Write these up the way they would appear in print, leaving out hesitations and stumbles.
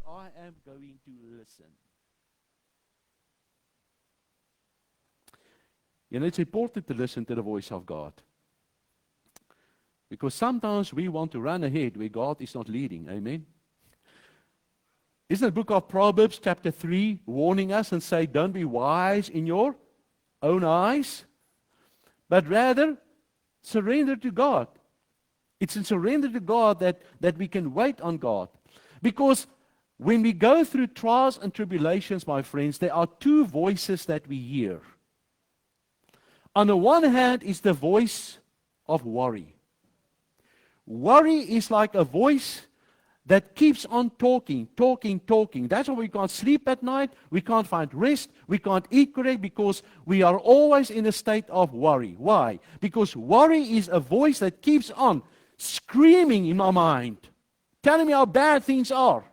I am going to listen. You know, it's important to listen to the voice of God. Because sometimes we want to run ahead where God is not leading. Amen? Isn't the book of Proverbs chapter 3 warning us and say, don't be wise in your own eyes, but rather surrender to God. It's in surrender to God that we can wait on God. Because when we go through trials and tribulations, my friends, there are two voices that we hear. On the one hand is the voice of worry. Worry is like a voice that keeps on talking. That's why we can't sleep at night, we can't find rest, we can't eat correct, because we are always in a state of worry. Why? Because worry is a voice that keeps on screaming in my mind, telling me how bad things are.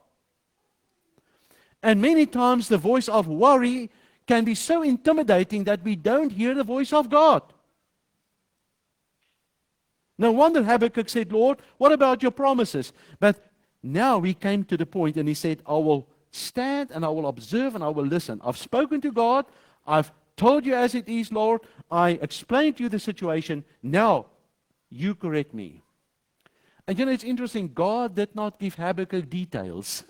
And many times the voice of worry can be so intimidating that we don't hear the voice of God. No wonder Habakkuk said, Lord, what about your promises? But now we came to the point and he said, I will stand and I will observe and I will listen. I've spoken to God. I've told you as it is, Lord. I explained to you the situation. Now you correct me. And you know, it's interesting. God did not give Habakkuk details.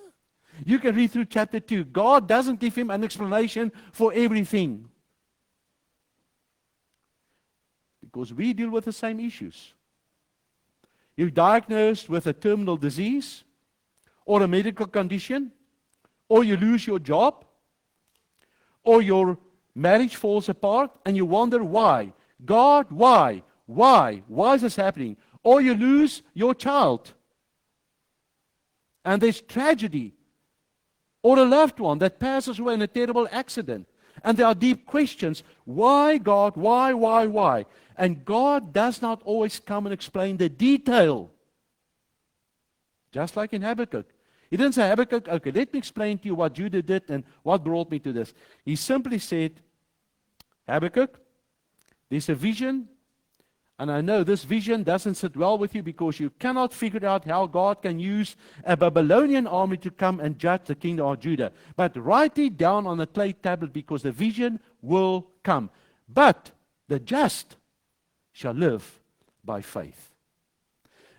You can read through chapter 2. God doesn't give him an explanation for everything. Because we deal with the same issues. You're diagnosed with a terminal disease, or a medical condition, or you lose your job, or your marriage falls apart, and you wonder why. God, why? Why? Why is this happening? Or you lose your child, and there's tragedy. Or a loved one that passes away in a terrible accident. And there are deep questions. Why, God? Why? And God does not always come and explain the detail. Just like in Habakkuk. He didn't say, Habakkuk, okay, let me explain to you what Judah did and what brought me to this. He simply said, Habakkuk, there's a vision, and I know this vision doesn't sit well with you because you cannot figure out how God can use a Babylonian army to come and judge the kingdom of Judah. But write it down on a clay tablet because the vision will come. But the just shall live by faith.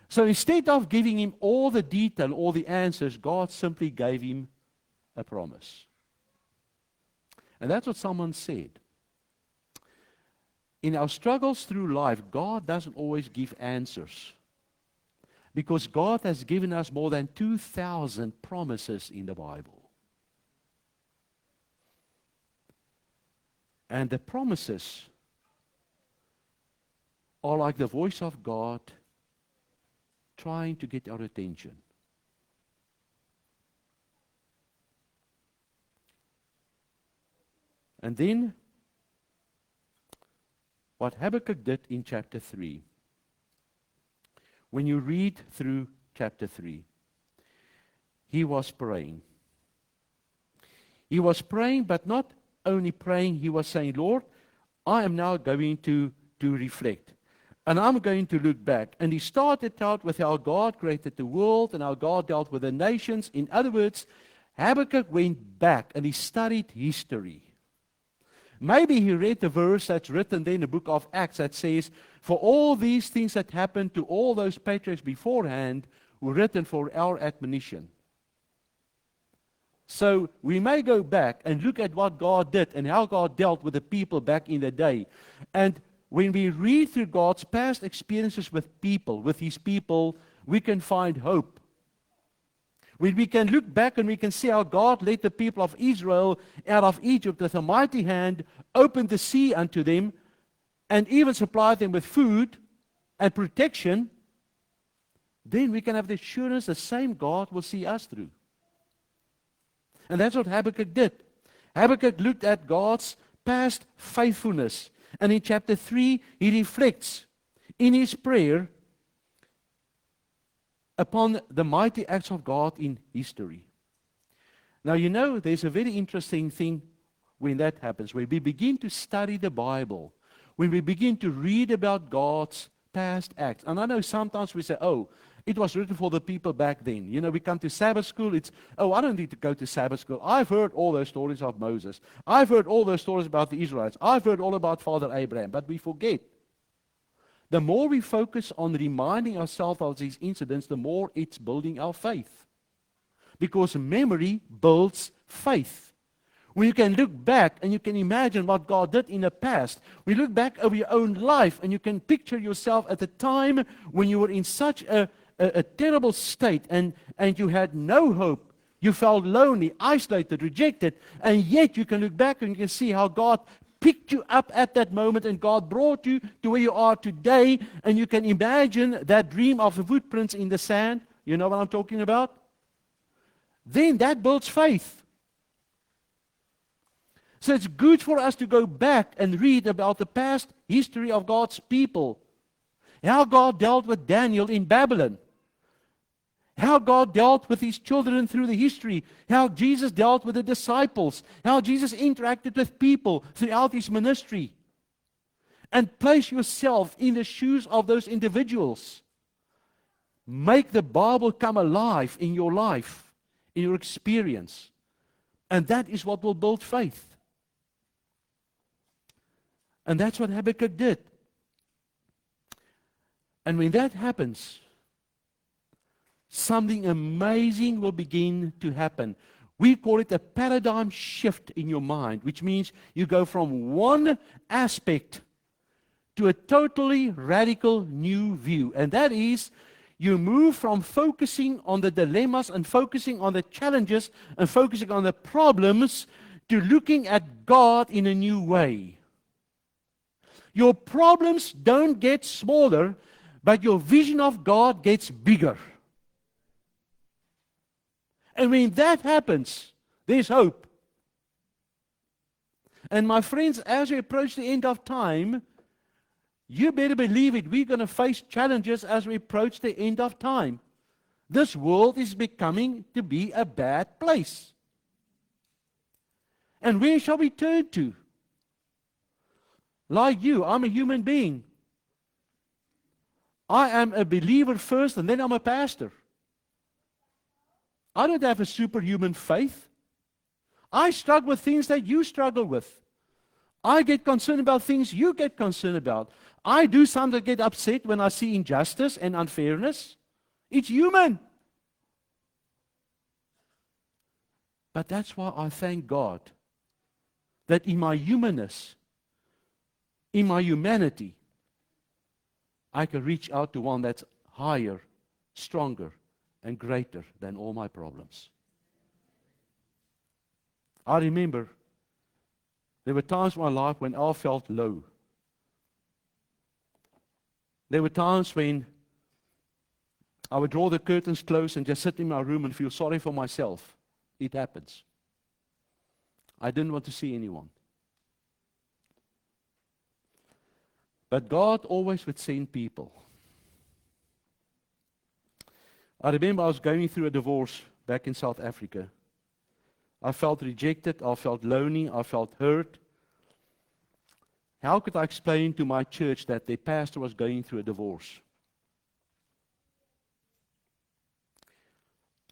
So instead of giving him all the detail, all the answers, God simply gave him a promise. And that's what someone said. In our struggles through life, God doesn't always give answers. Because God has given us more than 2,000 promises in the Bible. And the promises are like the voice of God trying to get our attention. And then, what Habakkuk did in chapter 3, when you read through chapter 3, he was praying. He was praying, but not only praying, he was saying, Lord, I am now going to reflect. And I'm going to look back. And he started out with how God created the world and how God dealt with the nations. In other words, Habakkuk went back and he studied history. Maybe he read the verse that's written there in the book of Acts that says, for all these things that happened to all those patriarchs beforehand were written for our admonition. So we may go back and look at what God did and how God dealt with the people back in the day. And when we read through God's past experiences with people, with his people, we can find hope. When we can look back and we can see how God led the people of Israel out of Egypt with a mighty hand, opened the sea unto them, and even supplied them with food and protection, then we can have the assurance the same God will see us through. And that's what Habakkuk did. Habakkuk looked at God's past faithfulness. And in chapter 3, he reflects in his prayer upon the mighty acts of God in history. Now, you know, there's a very interesting thing when that happens. When we begin to study the Bible, when we begin to read about God's past acts. And I know sometimes we say, oh, It was written for the people back then. You know, we come to Sabbath school, it's, oh, I don't need to go to Sabbath school. I've heard all those stories of Moses. I've heard all those stories about the Israelites. I've heard all about Father Abraham. But we forget. The more we focus on reminding ourselves of these incidents, the more it's building our faith. Because memory builds faith. When you can look back and you can imagine what God did in the past, when you look back over your own life and you can picture yourself at the time when you were in such a terrible state and you had no hope, you felt lonely, isolated, rejected, and yet you can look back and you can see how God picked you up at that moment and God brought you to where you are today, and you can imagine that dream of the footprints in the sand. You know what I'm talking about? Then that builds faith. So it's good for us to go back and read about the past history of God's people. How God dealt with Daniel in Babylon. How God dealt with his children through the history. How Jesus dealt with the disciples. How Jesus interacted with people throughout his ministry. And place yourself in the shoes of those individuals. Make the Bible come alive in your life, in your experience. And that is what will build faith. And that's what Habakkuk did. And when that happens, something amazing will begin to happen. We call it a paradigm shift in your mind, which means you go from one aspect to a totally radical new view. And that is, you move from focusing on the dilemmas and focusing on the challenges and focusing on the problems to looking at God in a new way. Your problems don't get smaller, but your vision of God gets bigger. And when that happens, there's hope. And my friends, as we approach the end of time, you better believe it, we're going to face challenges as we approach the end of time. This world is becoming to be a bad place. And where shall we turn to? Like you, I'm a human being. I am a believer first, and then I'm a pastor. I don't have a superhuman faith. I struggle with things that you struggle with. I get concerned about things you get concerned about. I do sometimes get upset when I see injustice and unfairness. It's human. But that's why I thank God that in my humanness, in my humanity, I can reach out to one that's higher, stronger, and greater than all my problems. I remember there were times in my life when I felt low. There were times when I would draw the curtains close and just sit in my room and feel sorry for myself. It happens. I didn't want to see anyone. But God always would send people. I remember I was going through a divorce back in South Africa. I felt rejected, I felt lonely, I felt hurt. How could I explain to my church that their pastor was going through a divorce?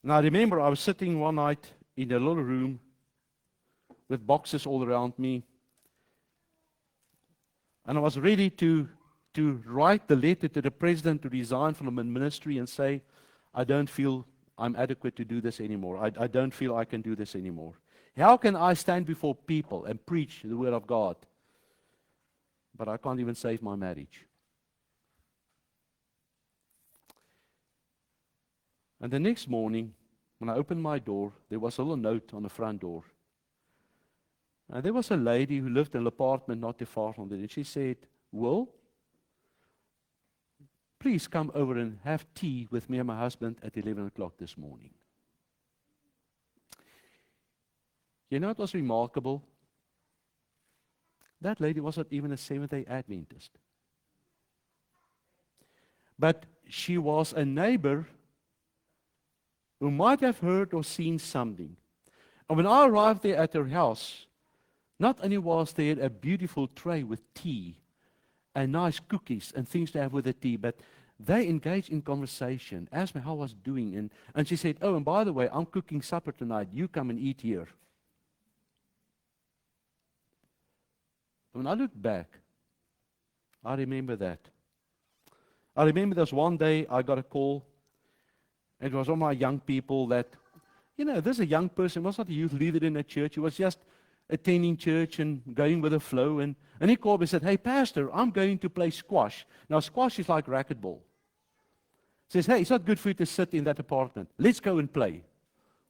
And I remember I was sitting one night in a little room with boxes all around me. And I was ready to write the letter to the president to resign from the ministry and say, I don't feel I'm adequate to do this anymore. I don't feel I can do this anymore. How can I stand before people and preach the word of God? But I can't even save my marriage. And the next morning, when I opened my door, there was a little note on the front door. And there was a lady who lived in an apartment not too far from there. And she said, Will, please come over and have tea with me and my husband at 11 o'clock this morning. You know, it was remarkable. That lady wasn't even a Seventh-day Adventist. But she was a neighbor who might have heard or seen something. And when I arrived there at her house, not only was there a beautiful tray with tea and nice cookies and things to have with the tea, but they engaged in conversation, asked me how I was doing, and she said, oh, and by the way, I'm cooking supper tonight. You come and eat here. When I look back, I remember that. I remember there was one day I got a call. It was one of my young people that, this is a young person, was not a youth leader in a church. He was just attending church and going with the flow. And he called me and said, hey, Pastor, I'm going to play squash. Now, squash is like racquetball. He says, hey, it's not good for you to sit in that apartment. Let's go and play.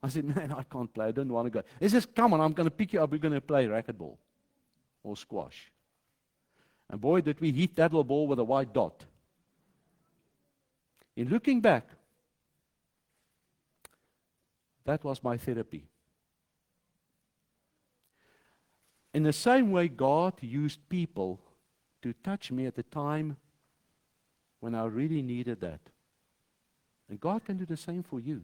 I said, man, I can't play. I don't want to go. He says, come on, I'm going to pick you up. We're going to play racquetball or squash. And boy, did we hit that little ball with a white dot. In looking back, that was my therapy. In the same way, God used people to touch me at the time when I really needed that. And God can do the same for you.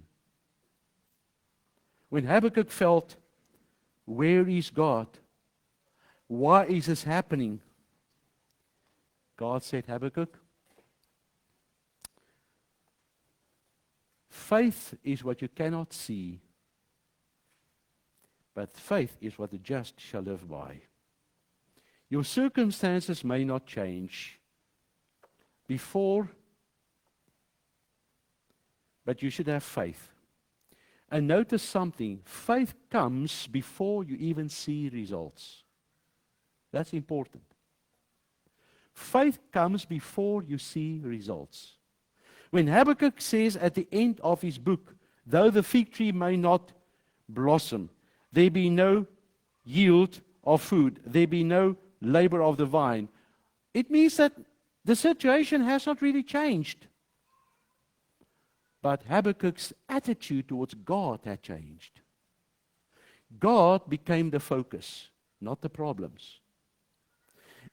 When Habakkuk felt, where is God? Why is this happening? God said, Habakkuk, faith is what you cannot see, but faith is what the just shall live by. Your circumstances may not change before, but you should have faith. And notice something, faith comes before you even see results. That's important. Faith comes before you see results. When Habakkuk says at the end of his book, though the fig tree may not blossom, there be no yield of food, there be no labor of the vine, it means that the situation has not really changed. But Habakkuk's attitude towards God had changed. God became the focus, not the problems.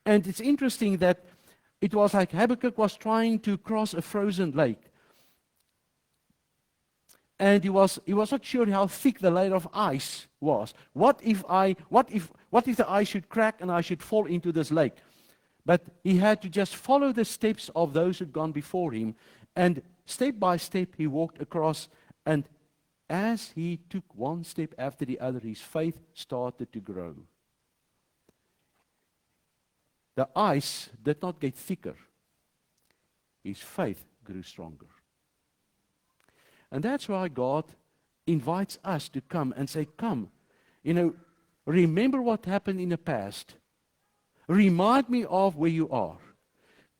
And it's interesting that it was like Habakkuk was trying to cross a frozen lake. And he was not sure how thick the layer of ice was. What if the ice should crack and I should fall into this lake? But he had to just follow the steps of those who'd gone before him. And step by step he walked across. And as he took one step after the other, his faith started to grow. The ice did not get thicker. His faith grew stronger. And that's why God invites us to come and say, come, remember what happened in the past. Remind me of where you are.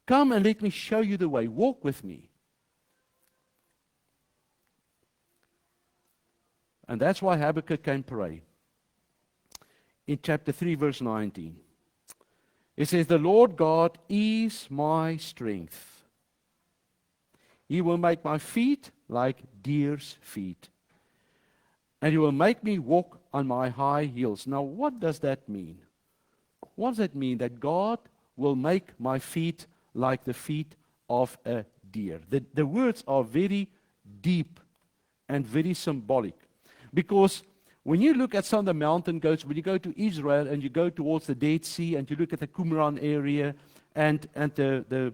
Come and let me show you the way. Walk with me. And that's why Habakkuk can pray. In chapter 3, verse 19. It says, the Lord God is my strength. He will make my feet like deer's feet. And he will make me walk on my high heels. Now, what does that mean? What does that mean? That God will make my feet like the feet of a deer. The words are very deep and very symbolic. Because when you look at some of the mountain goats, when you go to Israel and you go towards the Dead Sea and you look at the Qumran area and you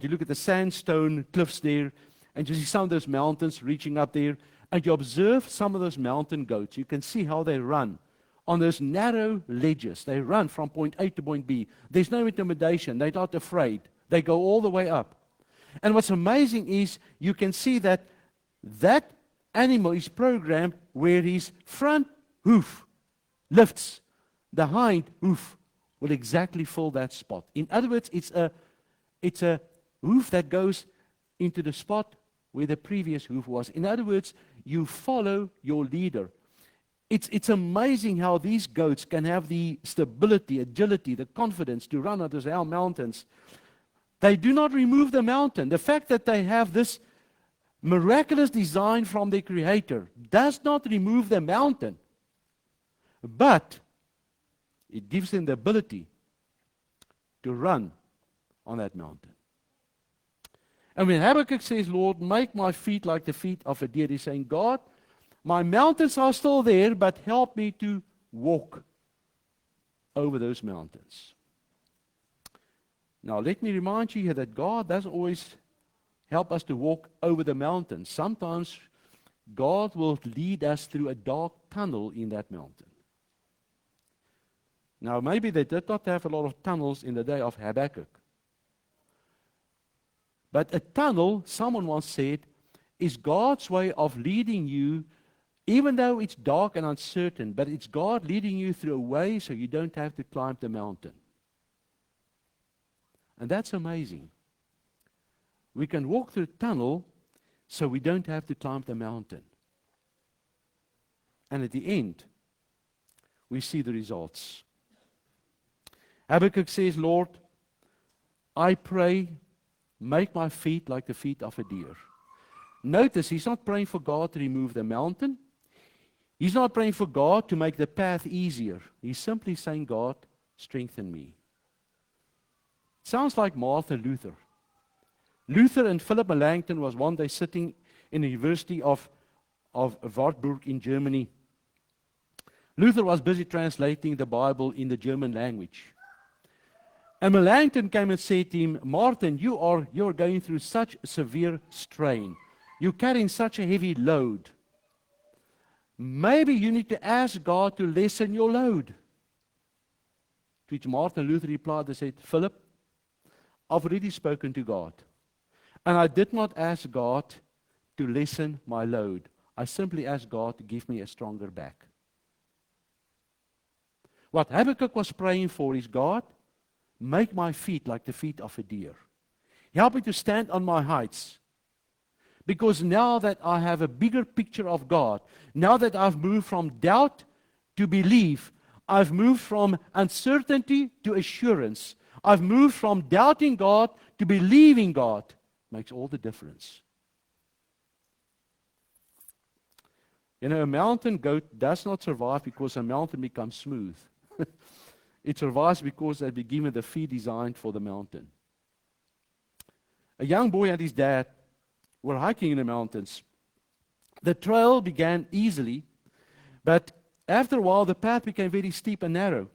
look at the sandstone cliffs there, and you see some of those mountains reaching up there, and you observe some of those mountain goats, you can see how they run on those narrow ledges. They run from point A to point B. There's no intimidation. They're not afraid. They go all the way up. And what's amazing is you can see that animal is programmed where his front hoof lifts, the hind hoof will exactly fill that spot. In other words, it's a hoof that goes into the spot where the previous hoof was. In other words, you follow your leader. It's amazing how these goats can have the stability, agility, the confidence to run on those high mountains. They do not remove the mountain. The fact that they have this miraculous design from their Creator does not remove the mountain, but it gives them the ability to run on that mountain. And when Habakkuk says, Lord, make my feet like the feet of a deer, he's saying, God, my mountains are still there, but help me to walk over those mountains. Now, let me remind you here that God doesn't always help us to walk over the mountain. Sometimes God will lead us through a dark tunnel in that mountain. Now, maybe they did not have a lot of tunnels in the day of Habakkuk. But a tunnel, someone once said, is God's way of leading you, even though it's dark and uncertain, but it's God leading you through a way so you don't have to climb the mountain. And that's amazing. We can walk through a tunnel so we don't have to climb the mountain. And at the end, we see the results. Habakkuk says, Lord, I pray, make my feet like the feet of a deer. Notice, he's not praying for God to remove the mountain. He's not praying for God to make the path easier. He's simply saying, God, strengthen me. Sounds like Martin Luther. Luther and Philip Melanchthon was one day sitting in the University of Wartburg in Germany. Luther was busy translating the Bible in the German language. And Melanchthon came and said to him, Martin, you're going through such severe strain. You're carrying such a heavy load. Maybe you need to ask God to lessen your load. To which Martin Luther replied and said, Philip, I've already spoken to God. And I did not ask God to lessen my load. I simply asked God to give me a stronger back. What Habakkuk was praying for is, God, make my feet like the feet of a deer. Help me to stand on my heights. Because now that I have a bigger picture of God, now that I've moved from doubt to belief, I've moved from uncertainty to assurance. I've moved from doubting God to believing God. Makes all the difference. You know, a mountain goat does not survive because a mountain becomes smooth. It survives because they've been given the feet designed for the mountain. A young boy and his dad were hiking in the mountains. The trail began easily, but after a while the path became very steep and narrow.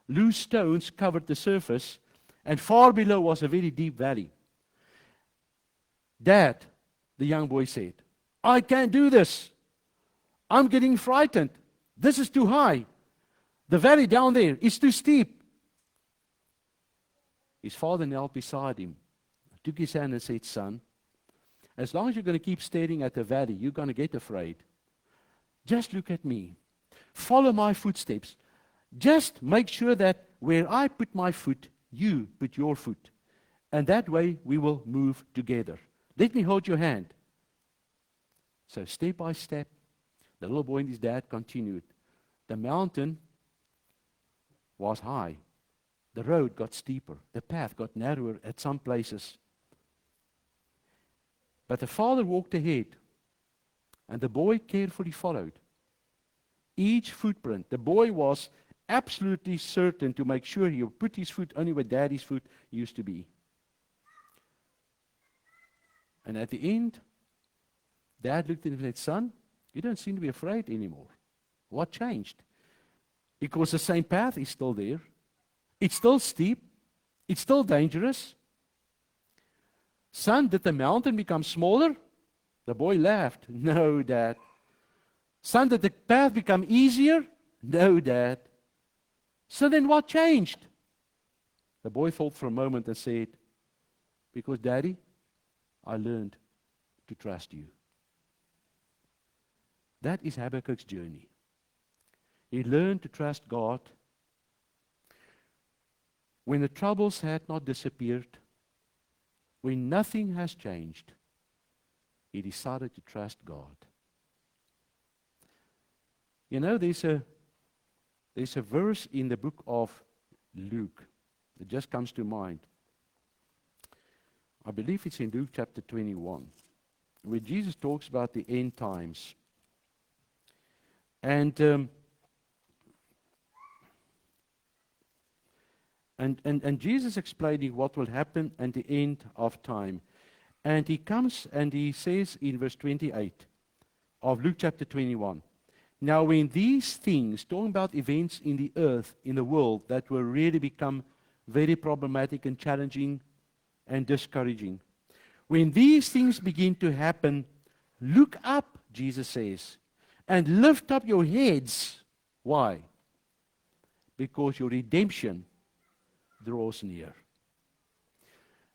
Loose stones covered the surface, and far below was a very deep valley. Dad, the young boy said, I can't do this. I'm getting frightened. This is too high. The valley down there is too steep. His father knelt beside him, took his hand and said, Son, as long as you're going to keep staring at the valley, you're going to get afraid. Just look at me. Follow my footsteps. Just make sure that where I put my foot, you put your foot. And that way we will move together. Let me hold your hand. So step by step, the little boy and his dad continued. The mountain was high. The road got steeper. The path got narrower at some places. But the father walked ahead, and the boy carefully followed. Each footprint, the boy was absolutely certain to make sure he would put his foot only where Daddy's foot used to be. And at the end, Dad looked at him and said, Son, you don't seem to be afraid anymore. What changed? Because the same path is still there. It's still steep. It's still dangerous. Son, did the mountain become smaller? The boy laughed. No, Dad. Son, did the path become easier? No, Dad. So then what changed? The boy thought for a moment and said, because Daddy, I learned to trust you. That is Habakkuk's journey. He learned to trust God. When the troubles had not disappeared, when nothing has changed, he decided to trust God. You know, there's a verse in the book of Luke that just comes to mind. I believe it's in Luke chapter 21, where Jesus talks about the end times. And Jesus explaining what will happen at the end of time. And he comes and he says in verse 28 of Luke chapter 21, now when these things, talking about events in the earth, in the world, that will really become very problematic and challenging and discouraging. When these things begin to happen, look up, Jesus says, and lift up your heads. Why? Because your redemption draws near.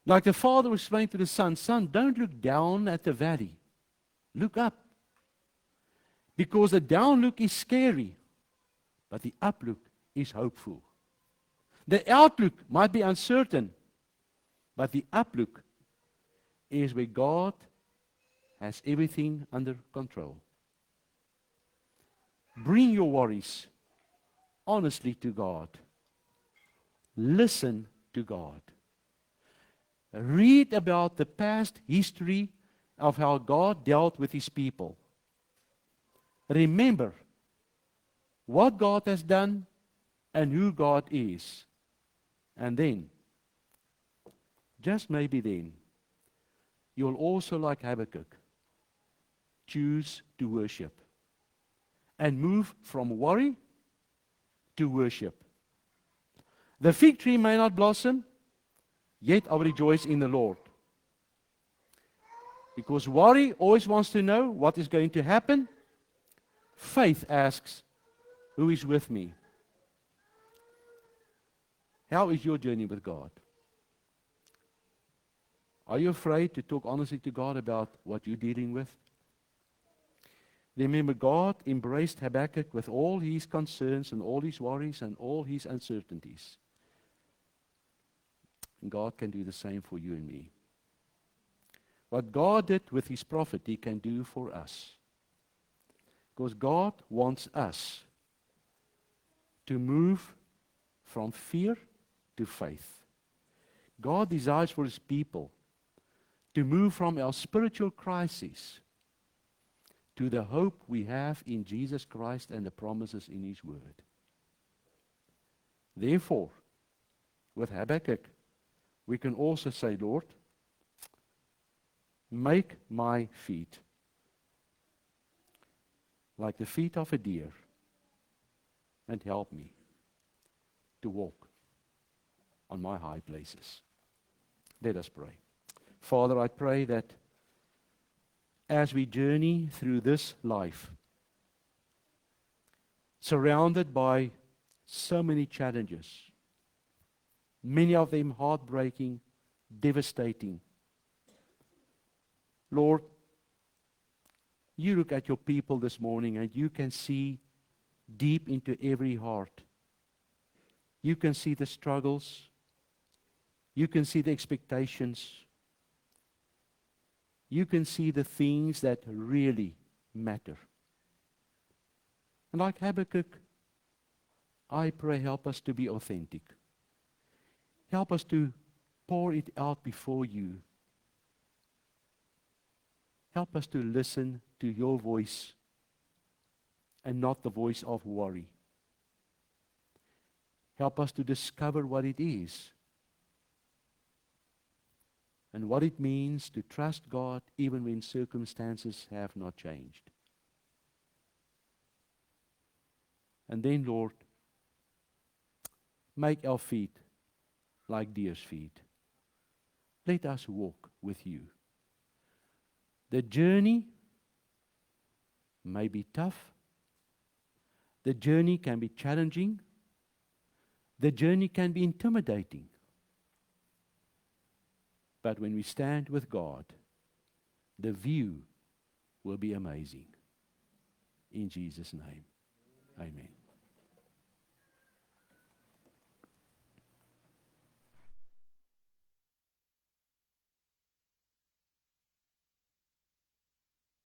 Like the father was saying to the son, son, don't look down at the valley. Look up. Because the down look is scary, but the up look is hopeful. The outlook might be uncertain, but the outlook is where God has everything under control. Bring your worries honestly to God. Listen to God. Read about the past history of how God dealt with His people. Remember what God has done and who God is. And then, just maybe then, you'll also, like Habakkuk, choose to worship and move from worry to worship. The fig tree may not blossom, yet I will rejoice in the Lord. Because worry always wants to know what is going to happen. Faith asks, who is with me? How is your journey with God? Are you afraid to talk honestly to God about what you're dealing with? Remember, God embraced Habakkuk with all his concerns and all his worries and all his uncertainties. And God can do the same for you and me. What God did with His prophet, He can do for us. Because God wants us to move from fear to faith. God desires for His people to move from our spiritual crisis to the hope we have in Jesus Christ and the promises in His Word. Therefore, with Habakkuk, we can also say, Lord, make my feet like the feet of a deer and help me to walk on my high places. Let us pray. Father, I pray that as we journey through this life, surrounded by so many challenges, many of them heartbreaking, devastating, Lord, you look at your people this morning and you can see deep into every heart. You can see the struggles. You can see the expectations. You can see the things that really matter. And like Habakkuk, I pray, help us to be authentic. Help us to pour it out before you. Help us to listen to your voice and not the voice of worry. Help us to discover what it is and what it means to trust God even when circumstances have not changed. And then, Lord, make our feet like deer's feet. Let us walk with you. The journey may be tough. The journey can be challenging. The journey can be intimidating. But when we stand with God, the view will be amazing. In Jesus' name, amen.